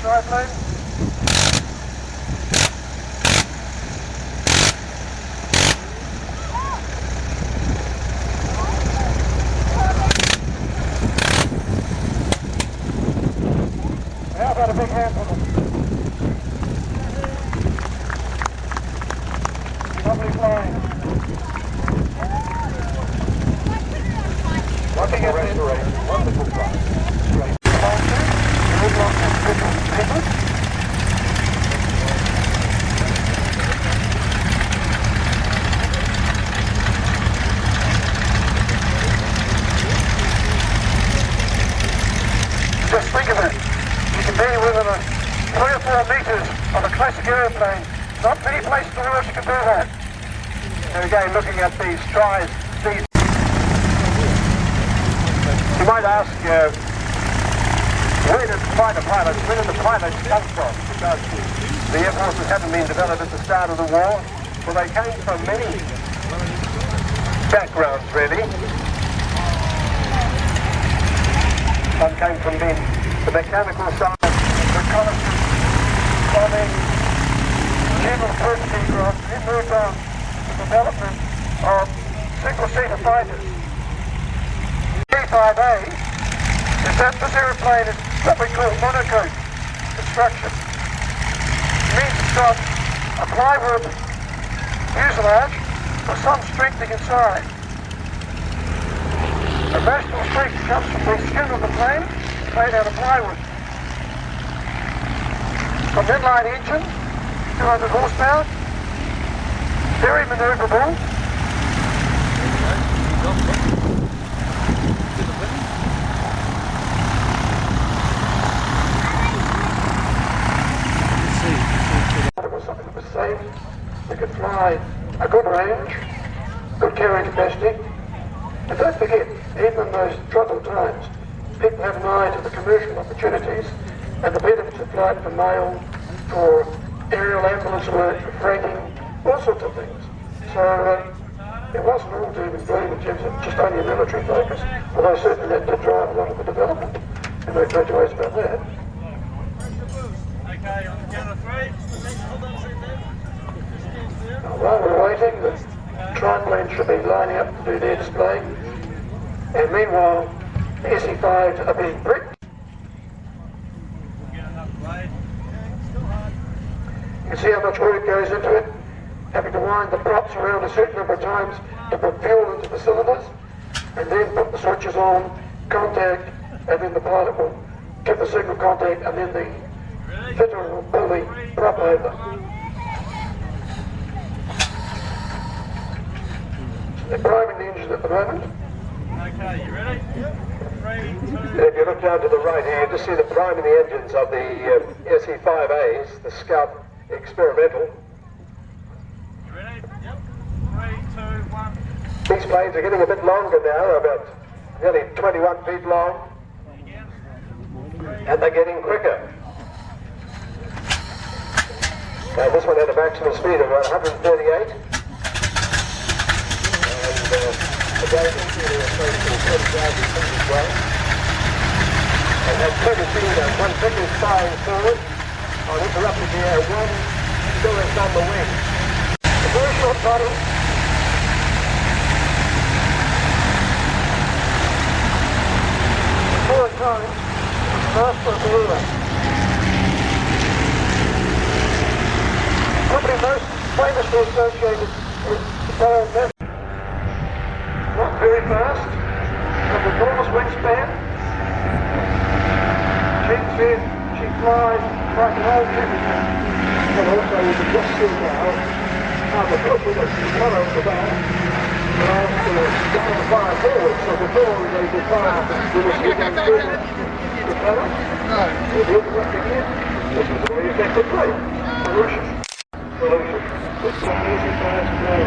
drive lane. How about a big hand for them? Lovely flying. Wonderful restoration, wonderful flying. Straight. Just think of it. You can be within 3 or 4 metres of a classic aeroplane. Not many places in the world you can do that. And again, looking at these tries, these. You might ask, where did the pilots come from? Because the air forces hadn't been developed at the start of the war. Well, they came from many backgrounds, really. Some came from the mechanical side, reconnaissance, bombing, general courtesy aircraft, then moved on to the development of single-seater fighters. T-5A is that this aeroplane is what we call monocoque construction. It means it's got a plywood fuselage with some strengthening inside. The vertical strength comes from the skin of the plane, made out of plywood. From inline engine, 200 horsepower, very manoeuvrable. It was something that was safe. We could fly a good range, good carrying capacity. And don't forget, even in those troubled times, people have an eye to the commercial opportunities and the benefits of flight for mail, for aerial ambulance work, for freighting, all sorts of things. So it wasn't all doom and gloom in terms of just only a military focus, although certainly that did drive a lot of the development. And no two ways about that. Okay, on the count of 3. Hold on a second there. Now, while we're waiting, the triplanes should be lining up to do their display. And meanwhile, the SE5s are being bricked. You can see how much work goes into it. Having to wind the props around a certain number of times to put fuel into the cylinders, and then put the switches on, contact, and then the pilot will give the signal contact, and then the fitter will pull the prop over. So they're priming the engine at the moment. Okay, you ready? 3, 2. If you look down to the right here, you just see the priming the engines of the SE5As, the Scout Experimental. You ready? Yep. 3, 2, 1. These planes are getting a bit longer now, about nearly 21 feet long, and they're getting quicker. Now this one had a maximum speed of around 138, and again, we are close to 30,000 feet as well. And had 17 one ticket firing forward on interrupted the air, one still is on the wing. A very short bottle. Four times, master of the era. Probably most famously associated with the TVAL method. Not very fast, with an enormous wingspan. She flies like an old Jupiter. And also you can just see now how the foot with the colour of the back allows to down the fire forward. So before they could fire with a skin through the colour, it would work again. This is a very effective play. Solution. It's not easy for us to play.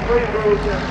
Three rules and